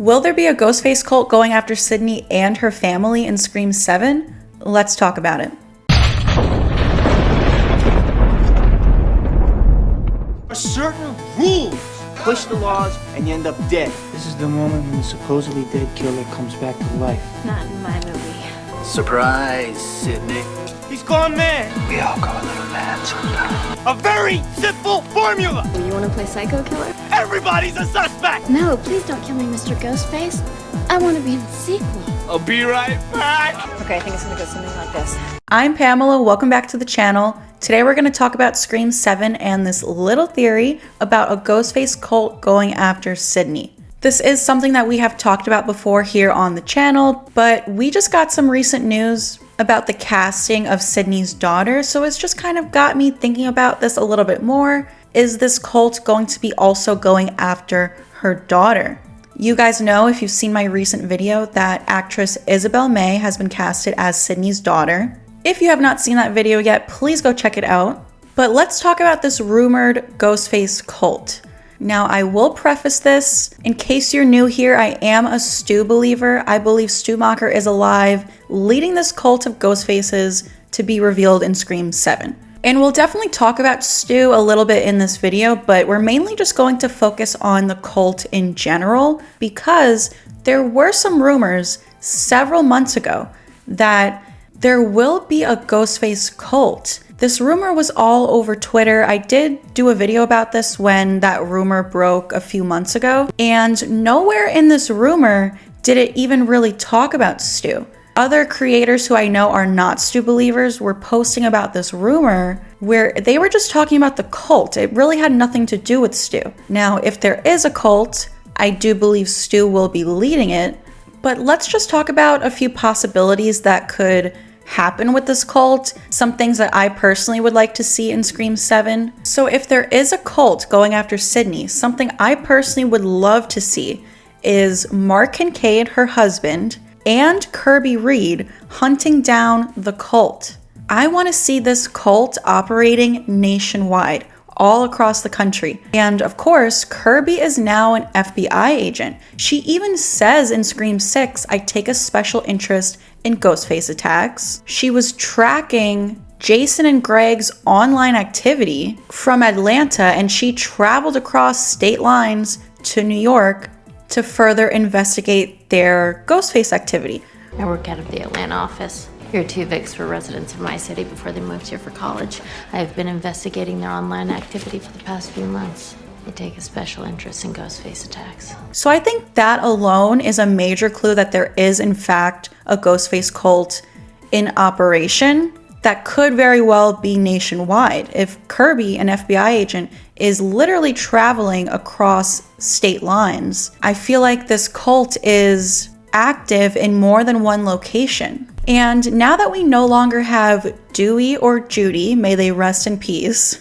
Will there be a Ghostface cult going after Sidney and her family in Scream 7? Let's talk about it. Certain rules. Push the laws and you end up dead. This is the moment when the supposedly dead killer comes back to life. Not in my movie. Surprise, Sidney. He's gone mad. We all go a little mad sometimes. A very simple formula. You want to play psycho killer? Everybody's a suspect. No, please don't kill me, Mr. Ghostface. I want to be in the sequel. I'll be right back. Okay, I think it's gonna go something like this. I'm Pamela, welcome back to the channel. Today we're going to talk about Scream 7 and this little theory about a Ghostface cult going after Sidney. This is something that we have talked about before here on the channel, but we just got some recent news about the casting of Sidney's daughter, so it's just kind of got me thinking about this a little bit more. Is this cult going to be also going after her daughter? You guys know, if you've seen my recent video, that actress Isabel May has been casted as Sidney's daughter. If you have not seen that video yet, please go check it out. But let's talk about this rumored Ghostface cult. Now, I will preface this, in case you're new here, I am a Stu believer. I believe Stu Macher is alive, leading this cult of Ghostfaces to be revealed in Scream 7. And we'll definitely talk about Stu a little bit in this video, but we're mainly just going to focus on the cult in general, because there were some rumors several months ago that there will be a Ghostface cult. This rumor was all over Twitter. I did do a video about this when that rumor broke a few months ago, and nowhere in this rumor did it even really talk about Stu. Other creators who I know are not Stu believers were posting about this rumor where they were just talking about the cult. It really had nothing to do with Stu. Now, if there is a cult, I do believe Stu will be leading it, but let's just talk about a few possibilities that could happen with this cult, some things that I personally would like to see in Scream 7. So if there is a cult going after Sidney, something I personally would love to see is Mark Kincaid, her husband, and Kirby Reed hunting down the cult. I want to see this cult operating nationwide, all across the country. And of course, Kirby is now an FBI agent. She even says in Scream 6, I take a special interest in Ghostface attacks. She was tracking Jason and Greg's online activity from Atlanta, and she traveled across state lines to New York to further investigate their Ghostface activity. I work out of the Atlanta office. Here, 2 Vics were residents of my city before they moved here for college. I have been investigating their online activity for the past few months. They take a special interest in Ghostface attacks. So I think that alone is a major clue that there is in fact a Ghostface cult in operation that could very well be nationwide. If Kirby, an FBI agent, is literally traveling across state lines, I feel like this cult is active in more than one location. And now that we no longer have Dewey or Judy, may they rest in peace,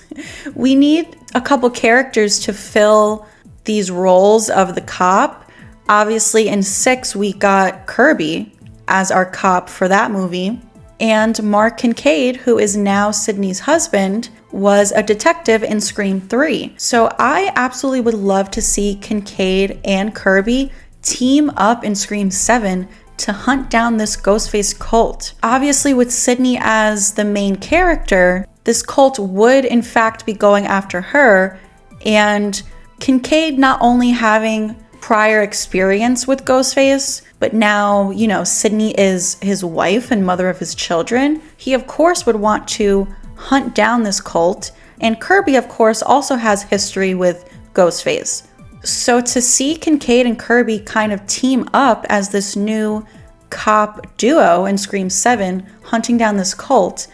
we need a couple characters to fill these roles of the cop. Obviously in 6 we got Kirby as our cop for that movie, and Mark Kincaid, who is now Sidney's husband, was a detective in Scream 3. So I absolutely would love to see Kincaid and Kirby team up in Scream 7 to hunt down this Ghostface cult. Obviously, with Sidney as the main character, this cult would in fact be going after her, and Kincaid not only having prior experience with Ghostface, but now, you know, Sidney is his wife and mother of his children. He of course would want to hunt down this cult, and Kirby of course also has history with Ghostface. So to see Kincaid and Kirby kind of team up as this new cop duo in Scream 7 hunting down this cult,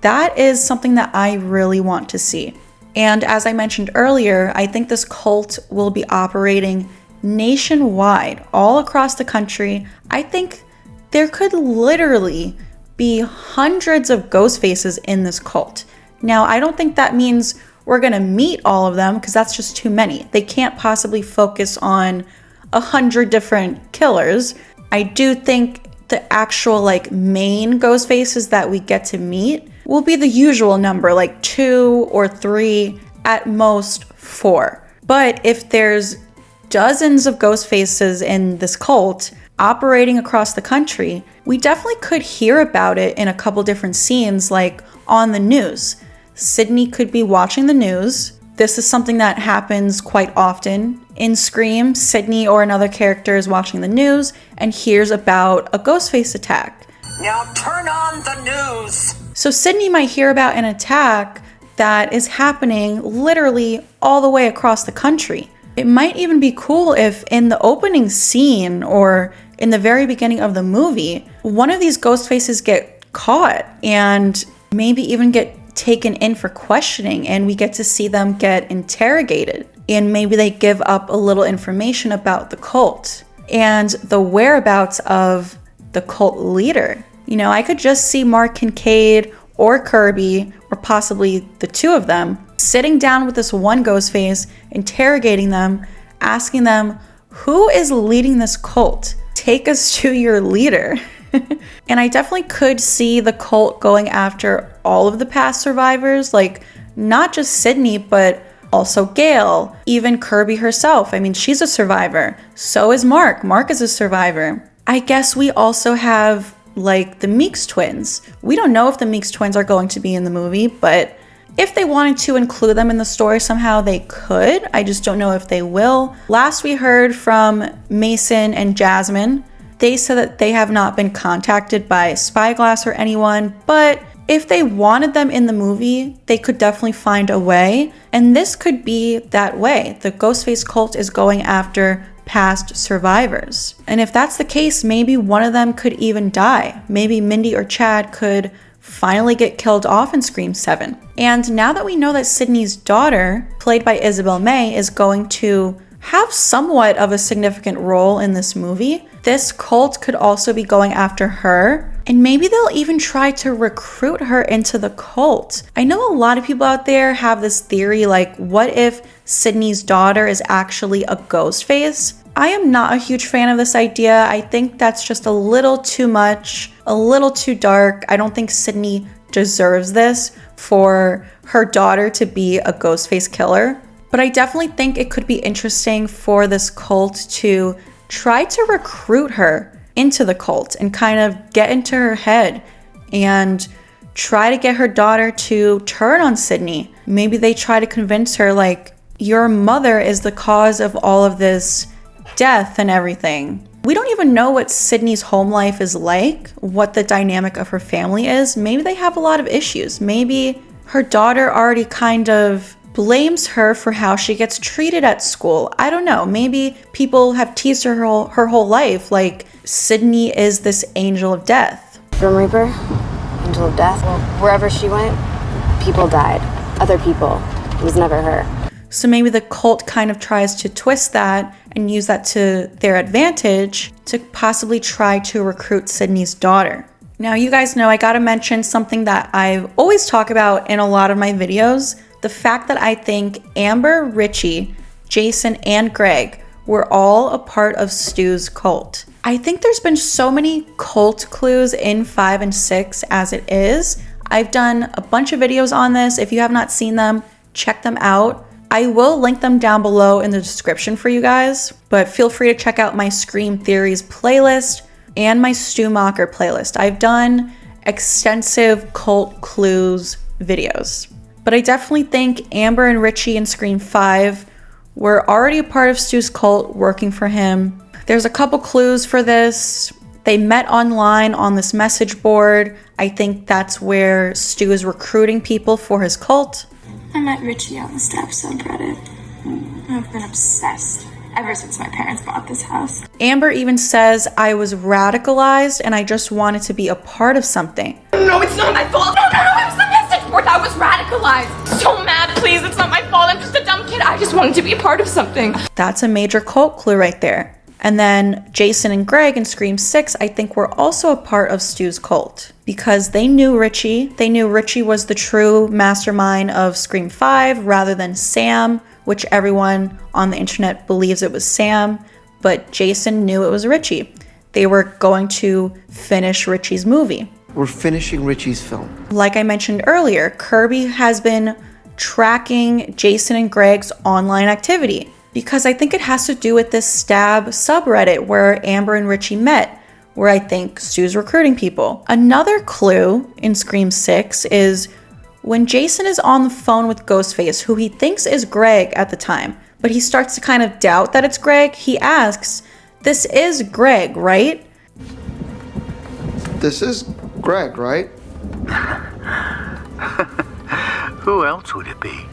that is something that I really want to see. And as I mentioned earlier, I think this cult will be operating nationwide, all across the country. I think there could literally be hundreds of Ghostfaces in this cult. Now, I don't think that means we're gonna meet all of them, because that's just too many. They can't possibly focus on 100 different killers. I do think the actual main Ghostfaces that we get to meet will be the usual number, like 2 or 3, at most 4. But if there's dozens of ghost faces in this cult operating across the country, we definitely could hear about it in a couple different scenes, like on the news. Sidney could be watching the news. This is something that happens quite often. In Scream, Sidney or another character is watching the news and hears about a Ghostface attack. Now turn on the news! So Sidney might hear about an attack that is happening literally all the way across the country. It might even be cool if in the opening scene or in the very beginning of the movie, one of these ghost faces get caught and maybe even get taken in for questioning, and we get to see them get interrogated, and maybe they give up a little information about the cult and the whereabouts of the cult leader. You know, I could just see Mark Kincaid or Kirby, or possibly the two of them, sitting down with this one ghost face, interrogating them, asking them, who is leading this cult? Take us to your leader. And I definitely could see the cult going after all of the past survivors, like not just Sidney, but also GALE, even Kirby herself. I mean, she's a survivor. So is Mark. Mark is a survivor. I guess we also have like the Meeks twins. We don't know if the Meeks twins are going to be in the movie, but if they wanted to include them in the story somehow, they could. I just don't know if they will. Last we heard from Mason and Jasmine, they said that they have not been contacted by Spyglass or anyone, but if they wanted them in the movie, they could definitely find a way. And this could be that way. The Ghostface cult is going after past survivors. And if that's the case, maybe one of them could even die. Maybe Mindy or Chad could finally get killed off in Scream 7. And now that we know that Sidney's daughter, played by Isabel May, is going to have somewhat of a significant role in this movie, this cult could also be going after her, and maybe they'll even try to recruit her into the cult. I know a lot of people out there have this theory, like, what if Sidney's daughter is actually a ghost face? I am not a huge fan of this idea. I think that's just a little too much, a little too dark. I don't think Sidney deserves this for her daughter to be a ghost face killer. But I definitely think it could be interesting for this cult to try to recruit her into the cult and kind of get into her head and try to get her daughter to turn on Sidney. Maybe they try to convince her, like, your mother is the cause of all of this death and everything. We don't even know what Sidney's home life is like, what the dynamic of her family is. Maybe they have a lot of issues. Maybe her daughter already kind of blames her for how she gets treated at school. I don't know. Maybe people have teased her whole life, like Sidney is this angel of death. Grim Reaper, angel of death. Well, wherever she went, people died. Other people. It was never her. So maybe the cult kind of tries to twist that and use that to their advantage to possibly try to recruit Sidney's daughter. Now, you guys know I gotta mention something that I always talk about in a lot of my videos. The fact that I think Amber, Richie, Jason, and Greg were all a part of Stu's cult. I think there's been so many cult clues in 5 and 6 as it is. I've done a bunch of videos on this. If you have not seen them, check them out. I will link them down below in the description for you guys, but feel free to check out my Scream Theories playlist and my Stu Macher playlist. I've done extensive cult clues videos. But I definitely think Amber and Richie in Scream 5 were already a part of Stu's cult, working for him. There's a couple clues for this. They met online on this message board. I think that's where Stu is recruiting people for his cult. I met Richie on the steps on Reddit. I've been obsessed ever since my parents bought this house. Amber even says, I was radicalized and I just wanted to be a part of something. No, it's not my fault. No, it was the message board. I was radicalized. So mad, please. It's not my fault. I'm just a dumb kid. I just wanted to be a part of something. That's a major cult clue right there. And then Jason and Greg in Scream 6, I think, were also a part of Stu's cult because they knew Richie. They knew Richie was the true mastermind of Scream 5 rather than Sam, which everyone on the internet believes it was Sam, but Jason knew it was Richie. They were going to finish Richie's movie. We're finishing Richie's film. Like I mentioned earlier, Kirby has been tracking Jason and Greg's online activity. because I think it has to do with this stab subreddit where Amber and Richie met, where I think Stu's recruiting people. Another clue in Scream 6 is when Jason is on the phone with Ghostface, who he thinks is Greg at the time, but he starts to kind of doubt that it's Greg, he asks, "This is Greg, right?" This is Greg, right? Who else would it be?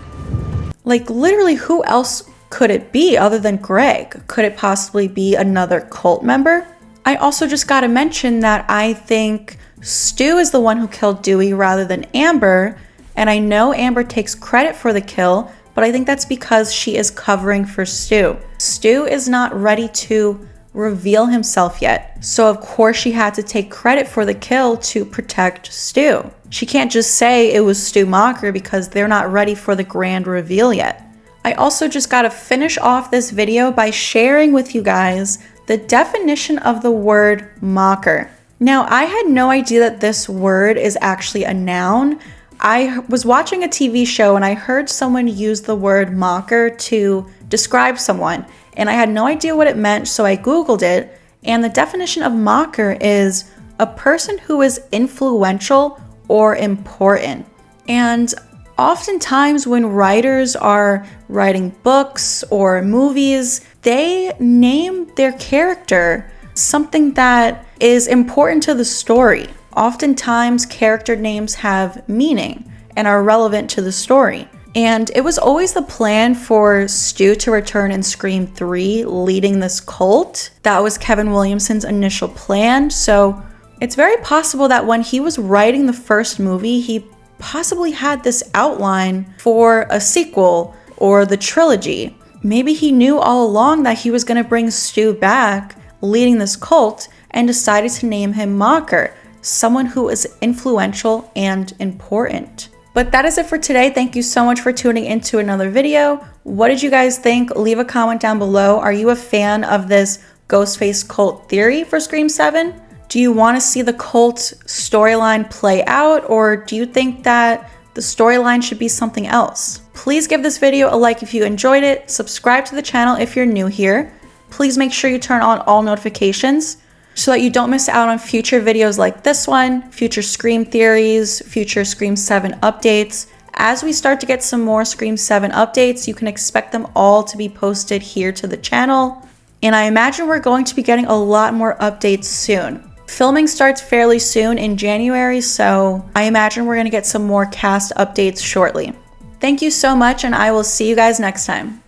Like, literally, who else could it be other than Greg? Could it possibly be another cult member? I also just gotta mention that I think Stu is the one who killed Dewey rather than Amber, and I know Amber takes credit for the kill, but I think that's because she is covering for Stu. Stu is not ready to reveal himself yet, so of course she had to take credit for the kill to protect Stu. She can't just say it was Stu Macher because they're not ready for the grand reveal yet. I also just gotta finish off this video by sharing with you guys the definition of the word Macher. Now, I had no idea that this word is actually a noun. I was watching a TV show and I heard someone use the word Macher to describe someone, and I had no idea what it meant, so I Googled it, and the definition of Macher is a person who is influential or important. And oftentimes when writers are writing books or movies, they name their character something that is important to the story. Oftentimes character names have meaning and are relevant to the story. And it was always the plan for Stu to return in Scream 3 leading this cult. That was Kevin Williamson's initial plan. So it's very possible that when he was writing the first movie, he possibly had this outline for a sequel or the trilogy. Maybe he knew all along that he was going to bring Stu back leading this cult and decided to name him Macher, someone who is influential and important. But that is it for today. Thank you so much for tuning into another video. What did you guys think? Leave a comment down below. Are you a fan of this Ghostface cult theory for Scream 7? Do you want to see the cult storyline play out, or do you think that the storyline should be something else? Please give this video a like if you enjoyed it. Subscribe to the channel if you're new here. Please make sure you turn on all notifications so that you don't miss out on future videos like this one, future Scream theories, future Scream 7 updates. As we start to get some more Scream 7 updates, you can expect them all to be posted here to the channel. And I imagine we're going to be getting a lot more updates soon. Filming starts fairly soon in January, so I imagine we're going to get some more cast updates shortly. Thank you so much, and I will see you guys next time.